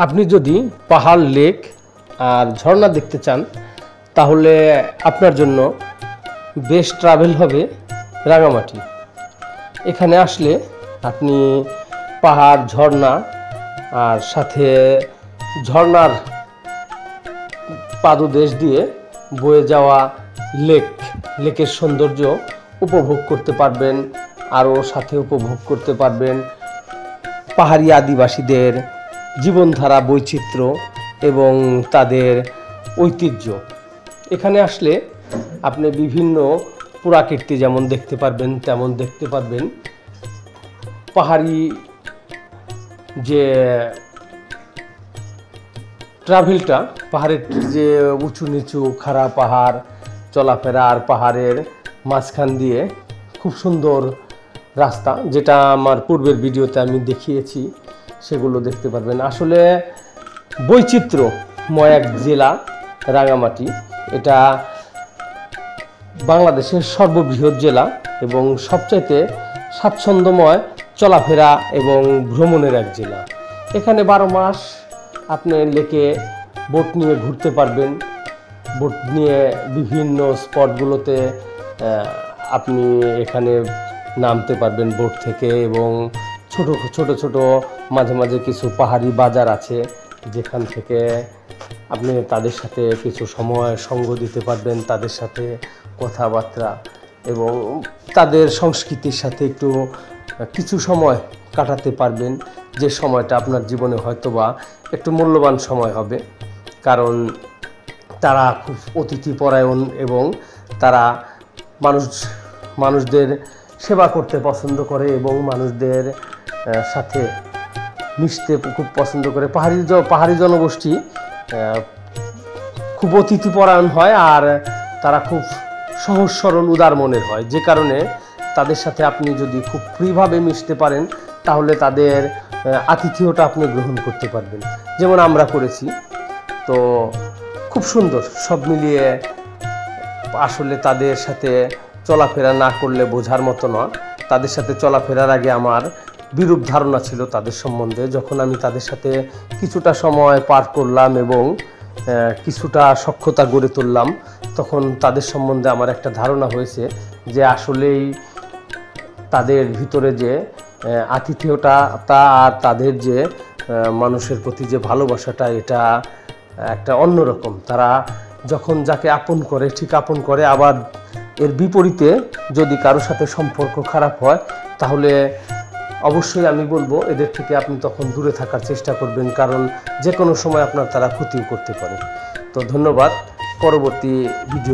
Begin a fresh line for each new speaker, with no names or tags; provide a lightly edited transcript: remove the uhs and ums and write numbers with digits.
আপনি যদি পাহাড়, লেক আর ঝর্ণা দেখতে চান তাহলে আপনার জন্য বেস্ট ট্রাভেল হবে রাঙামাটি। এখানে আসলে আপনি পাহাড়, ঝর্ণা আর সাথে ঝর্ণার পাদদেশ দিয়ে বয়ে যাওয়া লেকের সৌন্দর্য উপভোগ করতে পারবেন। আরও সাথে উপভোগ করতে পারবেন পাহাড়ি আদিবাসীদের জীবনধারা, বৈচিত্র্য এবং তাদের ঐতিহ্য। এখানে আসলে আপনি বিভিন্ন পুরাকীর্তি যেমন দেখতে পারবেন তেমন দেখতে পারবেন পাহাড়ি যে ট্রাভেলটা, পাহাড়ের যে উঁচু নিচু খাড়া পাহাড়, চলাফেরা আর পাহাড়ের মাঝখান দিয়ে খুব সুন্দর রাস্তা, যেটা আমার পূর্বের ভিডিওতে আমি দেখিয়েছি, সেগুলো দেখতে পারবেন। আসলে বৈচিত্র্যময় এক জেলা রাঙামাটি। এটা বাংলাদেশের সর্ববৃহৎ জেলা এবং সবচাইতে স্বাচ্ছন্দ্যময় চলাফেরা এবং ভ্রমণের এক জেলা। এখানে 12 মাস আপনি লেকে বোট নিয়ে ঘুরতে পারবেন। বোট নিয়ে বিভিন্ন স্পটগুলোতে আপনি এখানে নামতে পারবেন বোট থেকে, এবং ছোট ছোট মাঝে মাঝে কিছু পাহাড়ি বাজার আছে যেখান থেকে আপনি তাদের সাথে কিছু সময় সঙ্গ দিতে পারবেন, তাদের সাথে কথাবার্তা এবং তাদের সংস্কৃতির সাথে একটু কিছু সময় কাটাতে পারবেন, যে সময়টা আপনার জীবনে হয়তোবা একটু মূল্যবান সময় হবে। কারণ তারা খুব অতিথিপরায়ণ এবং তারা মানুষদের সেবা করতে পছন্দ করে এবং মানুষদের সাথে মিশতে খুব পছন্দ করে। পাহাড়ি জনগোষ্ঠী খুব অতিথিপরায়ণ হয় আর তারা খুব সহজ সরল উদার মনের হয়, যে কারণে তাদের সাথে আপনি যদি খুব ফ্রিভাবে মিশতে পারেন তাহলে তাদের আতিথেয়তা আপনি গ্রহণ করতে পারবেন, যেমন আমরা করেছি। তো খুব সুন্দর সব মিলিয়ে। আসলে তাদের সাথে চলাফেরা না করলে বোঝার মতো নয়। তাদের সাথে চলাফেরার আগে আমার বিরূপ ধারণা ছিল তাদের সম্বন্ধে। যখন আমি তাদের সাথে কিছুটা সময় পার করলাম এবং কিছুটা সখ্যতা গড়ে তুললাম, তখন তাদের সম্বন্ধে আমার একটা ধারণা হয়েছে যে আসলেই তাদের ভিতরে যে আতিথেয়তা আর তাদের যে মানুষের প্রতি যে ভালোবাসাটা, এটা একটা অন্যরকম। তারা যখন যাকে আপন করে ঠিক আপন করে। আবার এর বিপরীতে যদি কারোর সাথে সম্পর্ক খারাপ হয় তাহলে অবশ্যই আমি বলবো এদের থেকে আপনি তখন দূরে থাকার চেষ্টা করবেন, কারণ যে কোনো সময় আপনার তারা ক্ষতিও করতে পারে। তো ধন্যবাদ। পরবর্তী ভিডিও